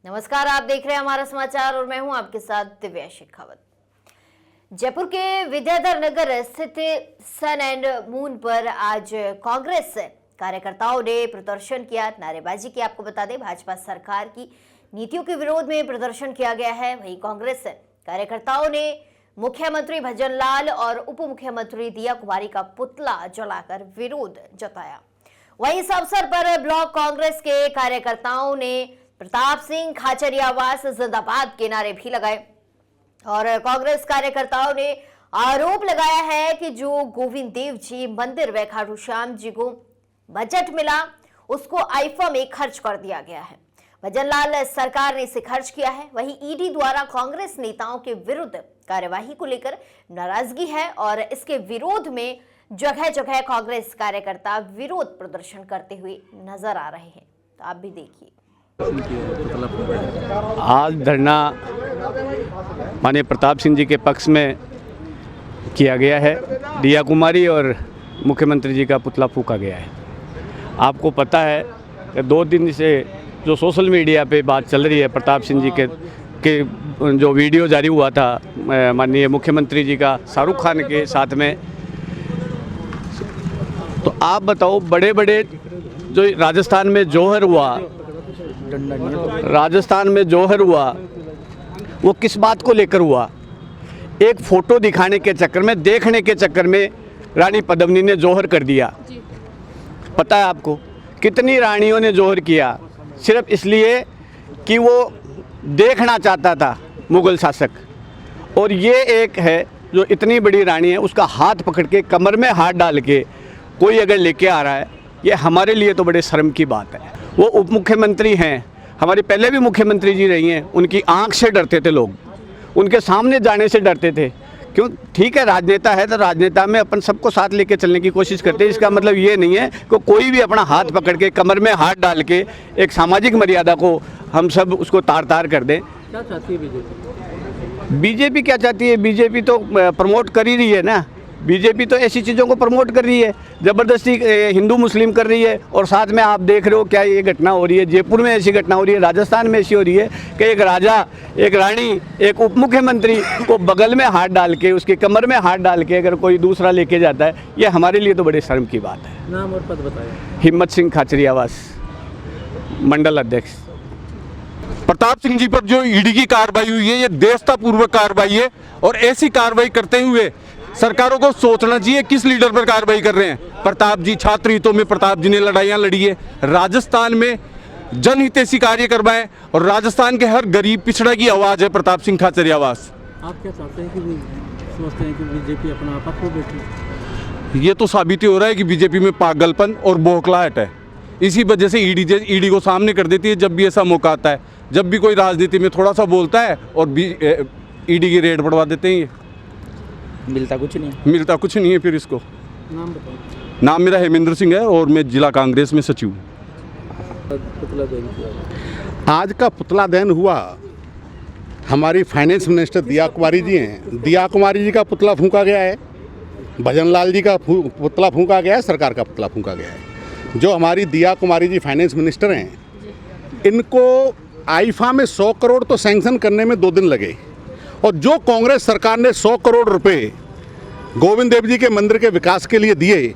नमस्कार, आप देख रहे हैं हमारा समाचार और मैं हूं आपके साथ दिव्या शेखावत। जयपुर के विद्याधर नगर स्थित सन एंड मून पर आज कांग्रेस कार्यकर्ताओं ने प्रदर्शन किया, नारेबाजी की। आपको बता दें, भाजपा सरकार की नीतियों के विरोध में प्रदर्शन किया गया है। वहीं कांग्रेस कार्यकर्ताओं ने मुख्यमंत्री भजनलाल और उप मुख्यमंत्री दिया कुमारी का पुतला जलाकर विरोध जताया। वहीं इस अवसर पर ब्लॉक कांग्रेस के कार्यकर्ताओं ने प्रताप सिंह खाचरियावास जिंदाबाद के नारे भी लगाए और कांग्रेस कार्यकर्ताओं ने आरोप लगाया है कि जो गोविंद देव जी मंदिर व खाटू श्याम जी को बजट मिला उसको आईफा में खर्च कर दिया गया है। भजनलाल सरकार ने इसे खर्च किया है। वहीं ईडी द्वारा कांग्रेस नेताओं के विरुद्ध कार्यवाही को लेकर नाराजगी है और इसके विरोध में जगह जगह कांग्रेस कार्यकर्ता विरोध प्रदर्शन करते हुए नजर आ रहे हैं। तो आप भी देखिए। आज धरना माननीय प्रताप सिंह जी के पक्ष में किया गया है। दिया कुमारी और मुख्यमंत्री जी का पुतला फूंका गया है। आपको पता है कि 2 दिन से जो सोशल मीडिया पे बात चल रही है प्रताप सिंह जी के जो वीडियो जारी हुआ था माननीय मुख्यमंत्री जी का शाहरुख खान के साथ में, तो आप बताओ, बड़े बड़े जो राजस्थान में जौहर हुआ वो किस बात को लेकर हुआ? एक फ़ोटो दिखाने के चक्कर में, देखने के चक्कर में रानी पद्मिनी ने जौहर कर दिया। पता है आपको कितनी रानियों ने जौहर किया सिर्फ इसलिए कि वो देखना चाहता था मुग़ल शासक। और ये एक है जो इतनी बड़ी रानी है, उसका हाथ पकड़ के कमर में हाथ डाल के कोई अगर लेके आ रहा है, ये हमारे लिए तो बड़े शर्म की बात है। वो उप मुख्यमंत्री हैं, हमारी पहले भी मुख्यमंत्री जी रही हैं। उनकी आंख से डरते थे लोग, उनके सामने जाने से डरते थे। क्यों? ठीक है, राजनेता है तो राजनेता में अपन सबको साथ लेके चलने की कोशिश करते हैं। इसका मतलब ये नहीं है कि कोई भी अपना हाथ पकड़ के कमर में हाथ डाल के एक सामाजिक मर्यादा को हम सब उसको तार तार कर दें। क्या चाहती है बीजेपी? बीजेपी क्या चाहती है? बीजेपी तो प्रमोट कर ही रही है ना। बीजेपी तो ऐसी चीज़ों को प्रमोट कर रही है, ज़बरदस्ती हिंदू मुस्लिम कर रही है। और साथ में आप देख रहे हो क्या ये घटना हो रही है, जयपुर में ऐसी घटना हो रही है, राजस्थान में ऐसी हो रही है कि एक राजा, एक रानी, एक उप मुख्यमंत्री को बगल में हाथ डाल के, उसके कमर में हाथ डाल के अगर कोई दूसरा लेके जाता है, ये हमारे लिए तो बड़े शर्म की बात है। नाम और पद बताएं। हिम्मत सिंह खाचरियावास, मंडल अध्यक्ष। प्रताप सिंह जी पर जो ईडी की कार्रवाई हुई है, ये देशतापूर्वक कार्रवाई है और ऐसी कार्रवाई करते हुए सरकारों को सोचना चाहिए किस लीडर पर कार्रवाई कर रहे हैं। प्रताप जी छात्र हितों में प्रताप जी ने लड़ाइयाँ लड़ी है, राजस्थान में जनहितैषी कार्य करवाए और राजस्थान के हर गरीब पिछड़ा की आवाज़ है प्रताप सिंह खाचरियावास। आप क्या चाहते हैं कि समझते हैं कि बीजेपी अपना आपा खो बैठी? ये तो साबित हो रहा है कि बीजेपी में पागलपन और बौखलाहट है। इसी वजह से ईडी को सामने कर देती है जब भी ऐसा मौका आता है, जब भी कोई राजनीति में थोड़ा सा बोलता है और ईडी की रेड बढ़वा देते हैं। मिलता कुछ नहीं है फिर इसको। नाम बताओ। नाम मेरा हेमेंद्र सिंह है और मैं जिला कांग्रेस में सचिव हूँ। पुतला दहन किया। आज का पुतला दहन हुआ, हमारी फाइनेंस मिनिस्टर दिया कुमारी जी हैं। दिया कुमारी जी का पुतला फूंका गया है, भजनलाल जी का पुतला फूंका गया है, सरकार का पुतला फूंका गया है। जो हमारी दिया कुमारी जी फाइनेंस मिनिस्टर हैं, इनको आईफा में 100 करोड़ तो सैंक्शन करने में 2 दिन लगे और जो कांग्रेस सरकार ने 100 करोड़ रुपए गोविंद देव जी के मंदिर के विकास के लिए दिए,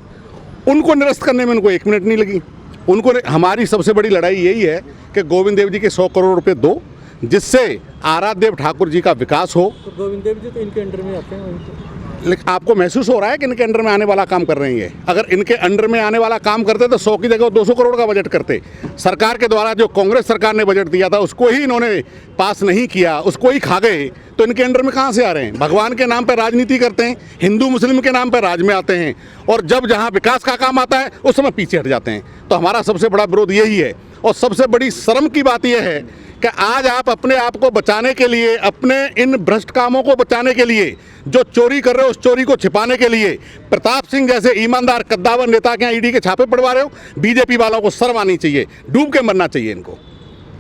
उनको निरस्त करने में उनको 1 मिनट नहीं लगी। उनको, हमारी सबसे बड़ी लड़ाई यही है कि गोविंद देव जी के 100 करोड़ रुपए दो, जिससे आराध्य देव ठाकुर जी का विकास हो। तो गोविंद देव जी तो इनके अंडर में आते हैं। लेकिन आपको महसूस हो रहा है कि इनके अंडर में आने वाला काम कर रहे हैं? अगर इनके अंडर में आने वाला काम करते तो 100 की जगह 200 करोड़ का बजट करते। सरकार के द्वारा जो कांग्रेस सरकार ने बजट दिया था उसको ही इन्होंने पास नहीं किया, उसको ही खा गए, तो इनके अंडर में कहाँ से आ रहे हैं? भगवान के नाम पर राजनीति करते हैं, हिंदू मुस्लिम के नाम पर राज में आते हैं और जब जहाँ विकास का काम आता है उस समय पीछे हट जाते हैं। तो हमारा सबसे बड़ा विरोध यही है। और सबसे बड़ी शर्म की बात यह है कि आज आप अपने आप को बचाने के लिए, अपने इन भ्रष्ट कामों को बचाने के लिए, जो चोरी कर रहे हो उस चोरी को छिपाने के लिए प्रताप सिंह जैसे ईमानदार कद्दावर नेता के यहाँ ईडी के छापे पड़वा रहे हो। बीजेपी वालों को शर्म आनी चाहिए, डूब के मरना चाहिए इनको।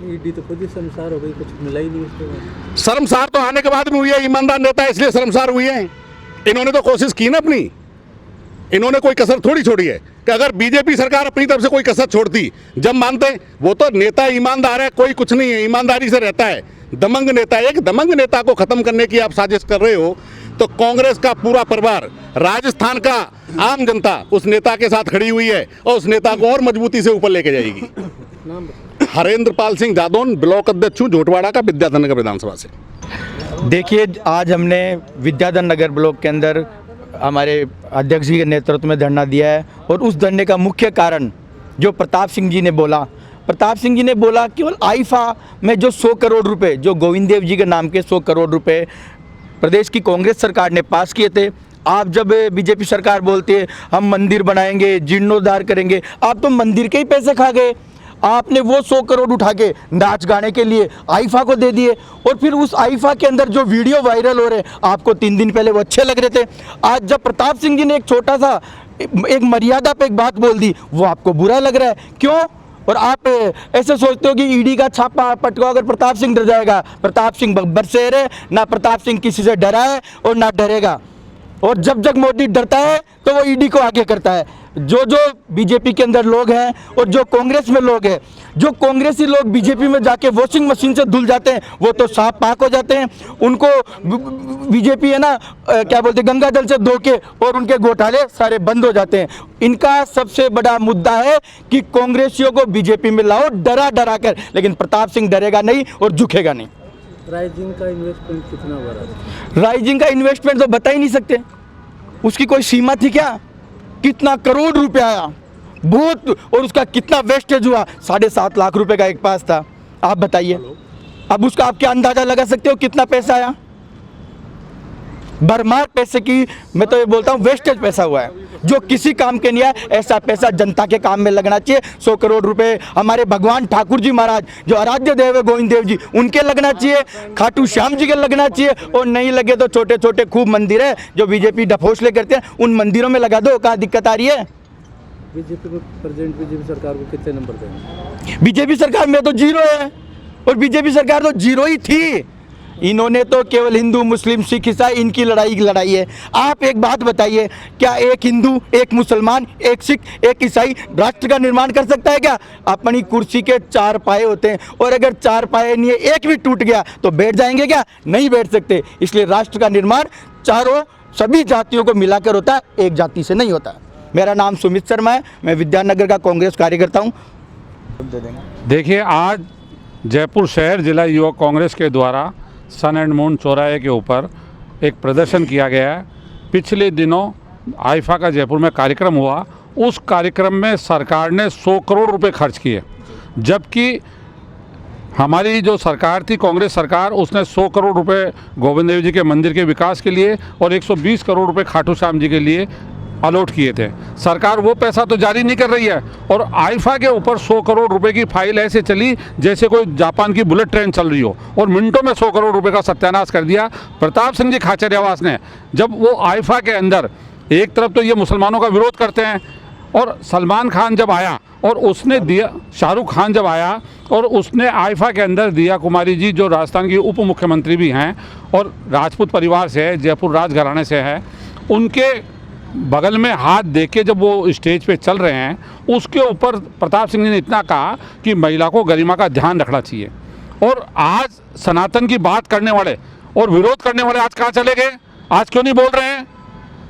ईडी तो खुद ही शर्मसार हो गई, कुछ मिला ही नहीं उसके बाद। शर्मसार तो आने के बाद में हुई है, ईमानदार नेता इसलिए शर्मसार हुई है। इन्होंने तो कोशिश की ना अपनी, इन्होंने कोई कसर थोड़ी छोड़ी है कि अगर बीजेपी सरकार अपनी तरफ से कोई कसर छोड़ती, जब मानते, वो तो नेता ईमानदार है, कोई कुछ नहीं है, ईमानदारी से रहता है, दमंग नेता है। एक दमंग नेता को खत्म करने की आप साजिश कर रहे हो, तो कांग्रेस का पूरा परिवार, राजस्थान का आम जनता उस नेता के साथ खड़ी हुई है और उस नेता को और मजबूती से ऊपर लेके जाएगी। नाम हरेंद्र पाल सिंह जादौन, ब्लॉक अध्यक्ष हूँ, झोटवाड़ा का, विद्याधर नगर विधानसभा से। देखिए, आज हमने विद्याधर नगर ब्लॉक के अंदर हमारे अध्यक्ष जी के नेतृत्व में धरना दिया है, और उस धरने का मुख्य कारण जो प्रताप सिंह जी ने बोला, केवल आईफा में जो 100 करोड़ रुपए, जो गोविंद देव जी के नाम के 100 करोड़ रुपए प्रदेश की कांग्रेस सरकार ने पास किए थे। आप जब बीजेपी सरकार बोलती है हम मंदिर बनाएंगे, जीर्णोद्धार करेंगे, आप तो मंदिर के ही पैसे खा गए। आपने वो 100 करोड़ उठा के नाच गाने के लिए आईफा को दे दिए, और फिर उस आईफा के अंदर जो वीडियो वायरल हो रहे, आपको 3 दिन पहले वो अच्छे लग रहे थे। आज जब प्रताप सिंह जी ने एक छोटा सा एक मर्यादा पे एक बात बोल दी, वो आपको बुरा लग रहा है। क्यों? और आप ऐसे सोचते हो कि ईडी का छापा पटका अगर प्रताप सिंह डर जाएगा। प्रताप सिंह बब्बर शेर है, ना प्रताप सिंह किसी से डरा है और ना डरेगा। और जब मोदी डरता है तो वो ईडी को आगे करता है। जो बीजेपी के अंदर लोग हैं और जो कांग्रेस में लोग हैं, जो कांग्रेसी लोग बीजेपी में जाके वॉशिंग मशीन से धुल जाते हैं, वो तो साफ पाक हो जाते हैं। उनको बीजेपी है ना, क्या बोलते हैं, गंगा जल से धो के, और उनके घोटाले सारे बंद हो जाते हैं। इनका सबसे बड़ा मुद्दा है कि कांग्रेसियों को बीजेपी में लाओ डरा कर, लेकिन प्रताप सिंह डरेगा नहीं और झुकेगा नहीं। राइजिंग का इन्वेस्टमेंट कितना हुआ है? राइजिंग का इन्वेस्टमेंट तो बता ही नहीं सकते, उसकी कोई सीमा थी क्या? कितना करोड़ रुपए आया, बहुत, और उसका कितना वेस्टेज हुआ? 7.5 लाख रुपए का एक पास था। आप बताइए, अब उसका आप क्या अंदाजा लगा सकते हो कितना पैसा आया? भरमार पैसे की, मैं तो ये बोलता हूँ वेस्टेज पैसा हुआ है, जो किसी काम के नहीं है। ऐसा पैसा जनता के काम में लगना चाहिए। 100 करोड़ रुपए हमारे भगवान ठाकुर जी महाराज, जो आराध्य देव है गोविंद देव जी, उनके लगना चाहिए, खाटू श्याम जी के लगना चाहिए। और नहीं लगे तो छोटे छोटे खूब मंदिर है जो बीजेपी डफोसले करते हैं, उन मंदिरों में लगा दो। कहाँ दिक्कत आ रही है? बीजेपी को, प्रेजेंट बीजेपी सरकार को कितने नंबर देंगे? बीजेपी सरकार में तो 0 है, और बीजेपी सरकार तो 0 ही थी। इन्होंने तो केवल हिंदू, मुस्लिम, सिख, ईसाई, इनकी लड़ाई है। आप एक बात बताइए, क्या एक हिंदू, एक मुसलमान, एक सिख, एक ईसाई राष्ट्र का निर्माण कर सकता है क्या? अपनी कुर्सी के 4 पाए होते हैं, और अगर 4 पाए नहीं है, एक भी टूट गया तो बैठ जाएंगे क्या? नहीं बैठ सकते। इसलिए राष्ट्र का निर्माण सभी जातियों को मिलाकर होता है, एक जाति से नहीं होता। मेरा नाम सुमित शर्मा है, मैं विद्यानगर का कांग्रेस कार्यकर्ता हूँ। देखिए, आज जयपुर शहर जिला युवक कांग्रेस के द्वारा सन एंड मून चौराहे के ऊपर एक प्रदर्शन किया गया है। पिछले दिनों आईफा का जयपुर में कार्यक्रम हुआ, उस कार्यक्रम में सरकार ने 100 करोड़ रुपए खर्च किए, जबकि हमारी जो सरकार थी कांग्रेस सरकार, उसने 100 करोड़ रुपए गोविंद देव जी के मंदिर के विकास के लिए और 120 करोड़ रुपए खाटू श्याम जी के लिए अलॉट किए थे। सरकार वो पैसा तो जारी नहीं कर रही है, और आईफा के ऊपर 100 करोड़ रुपए की फाइल ऐसे चली जैसे कोई जापान की बुलेट ट्रेन चल रही हो, और मिनटों में 100 करोड़ रुपए का सत्यानाश कर दिया प्रताप सिंह जी खाचरियावास ने। जब वो आईफा के अंदर एक तरफ तो ये मुसलमानों का विरोध करते हैं, और सलमान खान जब आया और उसने दिया, शाहरुख खान जब आया और उसने आईफा के अंदर दिया कुमारी जी, जो राजस्थान की उप मुख्यमंत्री भी हैं और राजपूत परिवार से है, जयपुर राजघराने से है, उनके बगल में हाथ देके जब वो स्टेज पे चल रहे हैं, उसके ऊपर प्रताप सिंह जी ने इतना कहा कि महिला को गरिमा का ध्यान रखना चाहिए। और आज सनातन की बात करने वाले और विरोध करने वाले आज कहाँ चले गए? आज क्यों नहीं बोल रहे हैं?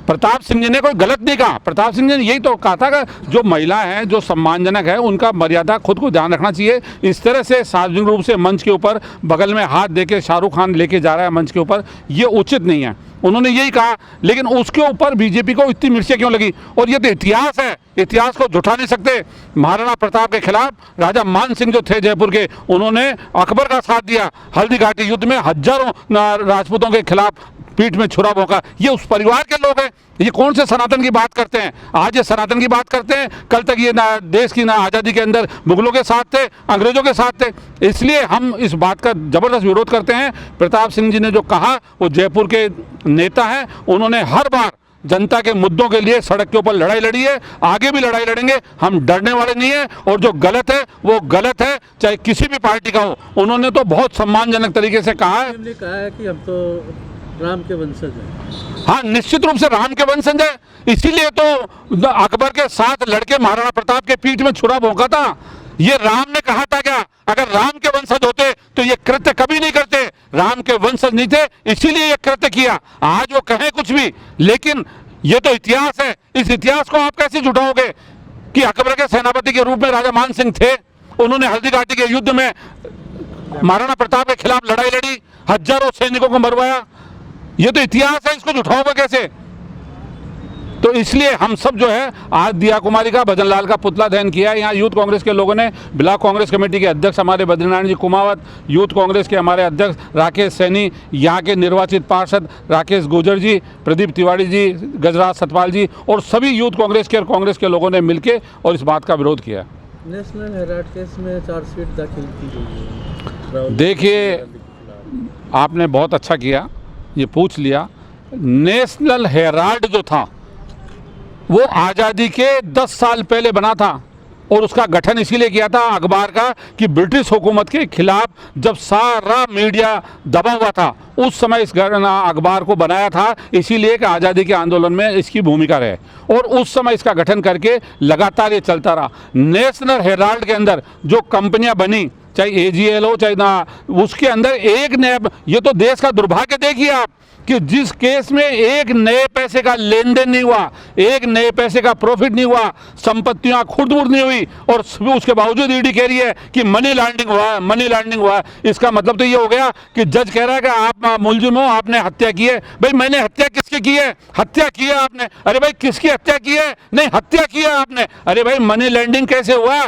प्रताप सिंह जी ने कोई गलत नहीं कहा। प्रताप सिंह जी ने यही तो कहा था कि जो महिला हैं, जो सम्मानजनक है, उनका मर्यादा खुद को ध्यान रखना चाहिए। इस तरह से सार्वजनिक रूप से मंच के ऊपर बगल में हाथ देके शाहरुख खान लेके जा रहा है मंच के ऊपर, ये उचित नहीं है। उन्होंने यही कहा, लेकिन उसके ऊपर बीजेपी को इतनी मिर्चें क्यों लगी? और ये तो इतिहास है, इतिहास को झुठा नहीं सकते। महाराणा प्रताप के खिलाफ राजा मान सिंह जो थे जयपुर के, उन्होंने अकबर का साथ दिया। हल्दी घाटी युद्ध में हजारों राजपूतों के खिलाफ पीठ में छुरा भोंका। ये उस परिवार के लोग हैं। ये कौन से सनातन की बात करते हैं? आज ये सनातन की बात करते हैं, कल तक ये ना देश की ना आज़ादी के अंदर मुगलों के साथ थे, अंग्रेजों के साथ थे। इसलिए हम इस बात का ज़बरदस्त विरोध करते हैं। प्रताप सिंह जी ने जो कहा, वो जयपुर के नेता हैं, उन्होंने हर बार जनता के मुद्दों के लिए सड़क के ऊपर लड़ाई लड़ी है, आगे भी लड़ाई लड़ेंगे। हम डरने वाले नहीं है, और जो गलत है वो गलत है, चाहे किसी भी पार्टी का हो। उन्होंने तो बहुत सम्मानजनक तरीके से कहा है कि हम तो राम के वंशज हैं। हाँ, निश्चित रूप से राम के वंशज है, इसीलिए तो अकबर के 7 लड़के महाराणा प्रताप के पीठ में छुरा भोंका था। ये राम ने कहा था क्या? अगर राम के वंशज होते तो ये कृत्य कभी नहीं करते। राम के वंशज नहीं थे, इसीलिए ये कृत्य किया। आज वो कहें कुछ भी, लेकिन ये तो इतिहास है। इस इतिहास को आप कैसे झुठाओगे कि अकबर के सेनापति के रूप में राजा मान सिंह थे, उन्होंने हल्दी घाटी के युद्ध में महाराणा प्रताप के खिलाफ लड़ाई लड़ी, हजारों सैनिकों को मरवाया। ये तो इतिहास है, इसको झुठाओगे कैसे? तो इसलिए हम सब जो है आज दिया कुमारी का, भजन लाल का पुतला दहन किया है। यहाँ यूथ कांग्रेस के लोगों ने, ब्लॉक कांग्रेस कमेटी के अध्यक्ष हमारे बद्रीनारायण जी कुमावत, यूथ कांग्रेस के हमारे अध्यक्ष राकेश सैनी, यहाँ के निर्वाचित पार्षद राकेश गुर्जर जी, प्रदीप तिवारी जी, गजराज सतपाल जी और सभी यूथ कांग्रेस के और कांग्रेस के लोगों ने मिलकर और इस बात का विरोध किया। नेशनल हेराल्ड केस में चार्जशीट दाखिल की गई है। देखिए, आपने बहुत अच्छा किया, ये पूछ लिया। नेशनल हेराल्ड जो था वो आज़ादी के 10 साल पहले बना था और उसका गठन इसीलिए किया था अखबार का कि ब्रिटिश हुकूमत के खिलाफ जब सारा मीडिया दबा हुआ था उस समय इस अखबार को बनाया था, इसीलिए कि आज़ादी के आंदोलन में इसकी भूमिका रहे और उस समय इसका गठन करके लगातार ये चलता रहा। नेशनल हेराल्ड के अंदर जो कंपनियां बनी, चाहे AGL हो चाहे ना, उसके अंदर एक नया, ये तो देश का दुर्भाग्य देखिए आप कि जिस केस में एक नए पैसे का लेन देन नहीं हुआ, एक नए पैसे का प्रॉफिट नहीं हुआ, संपत्तियां खुर्द-बुर्द नहीं हुई और उसके बावजूद ईडी कह रही है कि मनी लॉन्ड्रिंग हुआ है, मनी लॉन्ड्रिंग हुआ है। इसका मतलब तो ये हो गया कि जज कह रहा है कि आप मुलजिम हो, आपने हत्या की है। भाई मैंने हत्या किसकी की है? हत्या की है आपने। अरे भाई किसकी हत्या की है? नहीं, हत्या की है आपने। अरे भाई मनी लॉन्ड्रिंग कैसे हुआ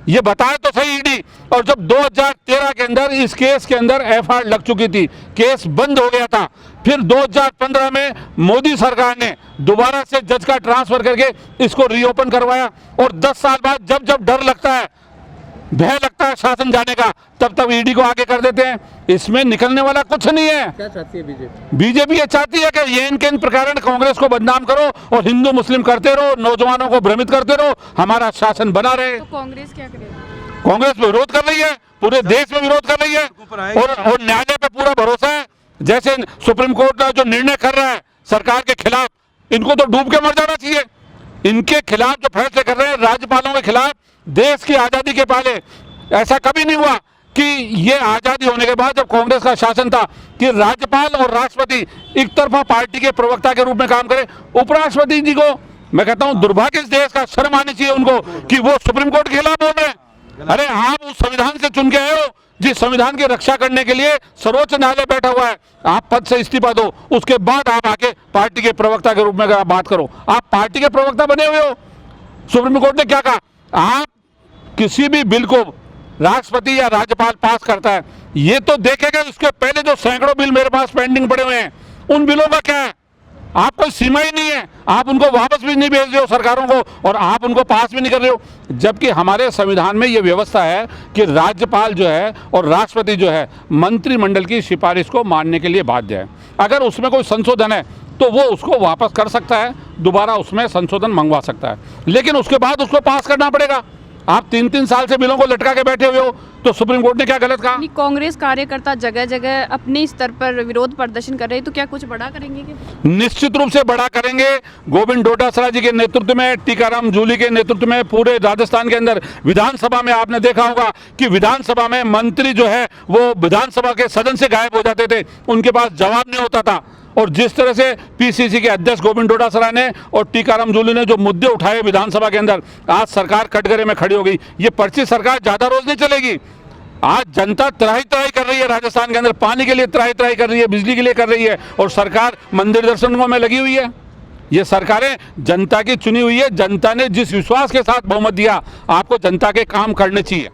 ये बताए तो सही ईडी। और जब 2013 के अंदर इस केस के अंदर FIR लग चुकी थी, केस बंद हो गया था, फिर 2015 में मोदी सरकार ने दोबारा से जज का ट्रांसफर करके इसको रीओपन करवाया और 10 साल बाद जब जब डर लगता है, भय लगता है शासन जाने का, तब तब ईडी को आगे कर देते हैं। इसमें निकलने वाला कुछ नहीं है। क्या चाहती है बीजेपी? बीजेपी ये चाहती है कि ये इनके इन प्रकार कांग्रेस को बदनाम करो और हिंदू मुस्लिम करते रहो, नौजवानों को भ्रमित करते रहो, हमारा शासन बना रहे। तो कांग्रेस क्या करे? कांग्रेस विरोध कर रही है, पूरे देश में विरोध कर रही है और न्यायालय पे पूरा भरोसा है। जैसे सुप्रीम कोर्ट जो निर्णय कर रहा है सरकार के खिलाफ, इनको तो डूब के मर जाना चाहिए। इनके खिलाफ जो फैसले कर रहे हैं राज्यपालों के खिलाफ, देश की आज़ादी के पहले ऐसा कभी नहीं हुआ कि ये आज़ादी होने के बाद जब कांग्रेस का शासन था कि राज्यपाल और राष्ट्रपति एक तरफा पार्टी के प्रवक्ता के रूप में काम करे। उपराष्ट्रपति जी को मैं कहता हूं दुर्भाग्य इस देश का, शर्म आनी चाहिए उनको कि वो सुप्रीम कोर्ट के खिलाफ बोल रहे हैं। अरे आप उस संविधान से चुन के आए हो जिस संविधान की रक्षा करने के लिए सर्वोच्च न्यायालय बैठा हुआ है। आप पद से इस्तीफा दो, उसके बाद आप आके पार्टी के प्रवक्ता के रूप में अगर आप बात करो, आप पार्टी के प्रवक्ता बने हुए हो। सुप्रीम कोर्ट ने क्या कहा? आप किसी भी बिल को राष्ट्रपति या राज्यपाल पास करता है, ये तो देखेगा उसके पहले जो सैकड़ों बिल मेरे पास पेंडिंग पड़े हुए हैं, उन बिलों का क्या है? आप कोई सीमा ही नहीं है, आप उनको वापस भी नहीं भेज रहे हो सरकारों को और आप उनको पास भी नहीं कर रहे हो। जबकि हमारे संविधान में ये व्यवस्था है कि राज्यपाल जो है और राष्ट्रपति जो है मंत्रिमंडल की सिफारिश को मानने के लिए बाध्य है। अगर उसमें कोई संशोधन है तो वो उसको वापस कर सकता है, दोबारा उसमें संशोधन मंगवा सकता है, लेकिन उसके बाद उसको पास करना पड़ेगा। आप 3-3 साल से बिलों को लटका के बैठे हुए हो, तो सुप्रीम कोर्ट ने क्या गलत कहा? कांग्रेस कार्यकर्ता जगह जगह अपने स्तर पर विरोध प्रदर्शन कर रहे हैं, तो क्या कुछ बड़ा करेंगे क्या? निश्चित रूप से बड़ा करेंगे। गोविंद डोटासरा जी के नेतृत्व में, टीकाराम जूली के नेतृत्व में पूरे राजस्थान के अंदर विधानसभा में आपने देखा होगा कि विधानसभा में मंत्री जो है वो विधानसभा के सदन से गायब हो जाते थे, उनके पास जवाब नहीं होता था। और जिस तरह से PCC के अध्यक्ष गोविंद डोटासरा ने और टीकाराम जूली ने जो मुद्दे उठाए विधानसभा के अंदर, आज सरकार कटघरे में खड़ी हो गई। ये पर्ची सरकार ज्यादा रोज नहीं चलेगी। आज जनता त्राही त्राही कर रही है राजस्थान के अंदर, पानी के लिए त्राही त्राही कर रही है, बिजली के लिए कर रही है और सरकार मंदिर दर्शनों में लगी हुई है। ये सरकारें जनता की चुनी हुई है। जनता ने जिस विश्वास के साथ बहुमत दिया, आपको जनता के काम करने चाहिए।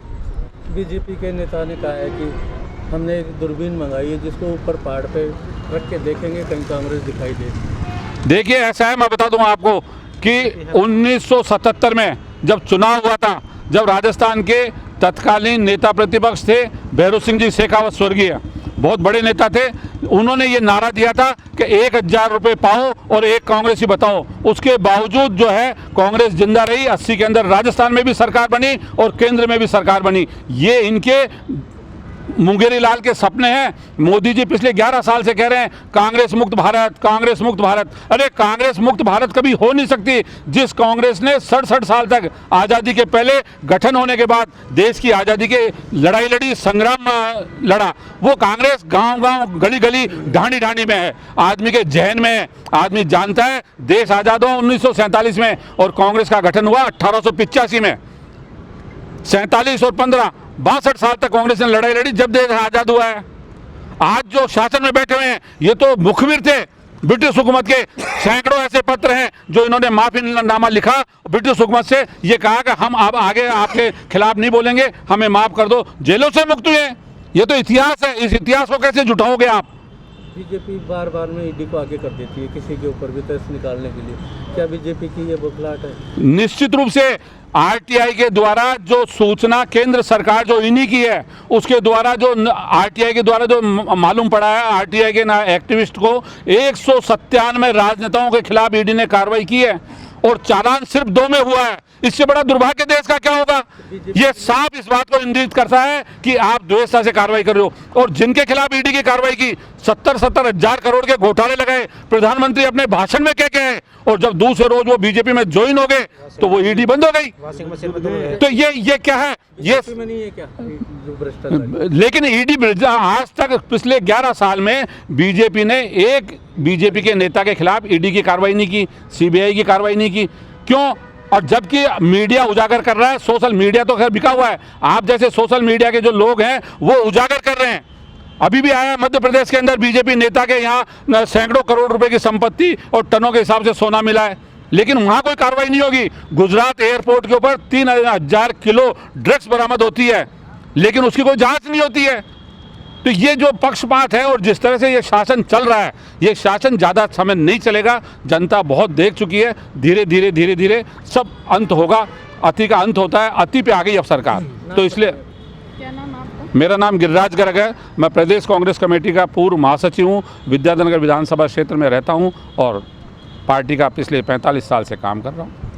बीजेपी के नेता ने कहा है कि हमने एक दूरबीन मंगाई है जिसको ऊपर पहाड़ पे रख के देखेंगे कहीं कांग्रेस दिखाई दे। देखिए ऐसा है, मैं बता दूं आपको कि 1977 में जब चुनाव हुआ था, जब राजस्थान के तत्कालीन नेता प्रतिपक्ष थे भैरू सिंह जी शेखावत, स्वर्गीय, बहुत बड़े नेता थे, उन्होंने ये नारा दिया था कि 1000 रुपये पाओ और एक कांग्रेसी बताओ। उसके बावजूद जो है कांग्रेस जिंदा रही। 80 के अंदर राजस्थान में भी सरकार बनी और केंद्र में भी सरकार बनी। ये इनके मुंगेरी लाल के सपने हैं। मोदी जी पिछले 11 साल से कह रहे हैं कांग्रेस मुक्त भारत, कांग्रेस मुक्त भारत। अरे कांग्रेस मुक्त भारत कभी हो नहीं सकती। जिस कांग्रेस ने 67 साल तक आज़ादी के पहले गठन होने के बाद देश की आज़ादी की लड़ाई लड़ी, संग्राम लड़ा, वो कांग्रेस गांव-गांव, गली-गली, ढाणी-ढाणी में है, आदमी के जहन में है। आदमी जानता है देश आज़ाद हुआ 1947 में और कांग्रेस का गठन हुआ 1885 में। 47 और 15 62 साल तक कांग्रेस ने लड़ाई लड़ी जब देश आज़ाद हुआ है। आज जो शासन में बैठे हुए हैं ये तो मुखबिर थे ब्रिटिश हुकूमत के। सैकड़ों ऐसे पत्र हैं जो इन्होंने माफीनामा लिखा ब्रिटिश हुकूमत से, ये कहा कि हम अब आगे आपके खिलाफ नहीं बोलेंगे, हमें माफ़ कर दो, जेलों से मुक्त हुए। ये तो इतिहास है, इस इतिहास को कैसे झुठाओगे आप? बीजेपी बार बार में ईडी को आगे कर देती है किसी के ऊपर भी तर्स निकालने के लिए। क्या बीजेपी की ये बौखलाहट है? निश्चित रूप से आरटीआई के द्वारा जो सूचना केंद्र सरकार जो इन्हीं की है, उसके द्वारा जो आरटीआई के द्वारा जो मालूम पड़ा है, आरटीआई के एक्टिविस्ट को 197 राजनेताओं के खिलाफ ईडी ने कार्रवाई की है और चालान सिर्फ 2 में हुआ है। इससे बड़ा दुर्भाग्य देश का क्या होगा? ये साफ इस बात को इंगित करता है कि आप द्वेषता से कार्रवाई कर रहे हो। और जिनके खिलाफ ईडी की कार्रवाई की, 70-70 हजार करोड़ के घोटाले लगाए, प्रधानमंत्री अपने भाषण में कह गए, और जब दूसरे रोज वो बीजेपी में ज्वाइन हो गए तो वो ईडी बंद हो गई। तो ये क्या है? ये नहीं है क्या जो भ्रष्टाचार? लेकिन ईडी आज तक पिछले 11 साल में बीजेपी ने एक बीजेपी के नेता के खिलाफ ईडी की कार्रवाई नहीं की, सीबीआई की कार्रवाई नहीं की। क्यों? और जबकि मीडिया उजागर कर रहा है, सोशल मीडिया तो खैर बिका हुआ है, आप जैसे सोशल मीडिया के जो लोग हैं वो उजागर कर रहे हैं। अभी भी आया मध्य प्रदेश के अंदर बीजेपी नेता के यहाँ सैकड़ों करोड़ रुपए की संपत्ति और टनों के हिसाब से सोना मिला है, लेकिन वहाँ कोई कार्रवाई नहीं होगी। गुजरात एयरपोर्ट के ऊपर 3000 किलो ड्रग्स बरामद होती है, लेकिन उसकी कोई जांच नहीं होती है। तो ये जो पक्षपात है और जिस तरह से ये शासन चल रहा है, ये शासन ज़्यादा समय नहीं चलेगा। जनता बहुत देख चुकी है। धीरे धीरे सब अंत होगा। अति का अंत होता है, अति पे आ गई अब सरकार। तो इसलिए क्या नाम आपका? मेरा नाम गिरिराज गर्ग है। मैं प्रदेश कांग्रेस कमेटी का पूर्व महासचिव हूँ। विद्याधर नगर विधानसभा क्षेत्र में रहता हूँ और पार्टी का पिछले 45 साल से काम कर रहा हूँ।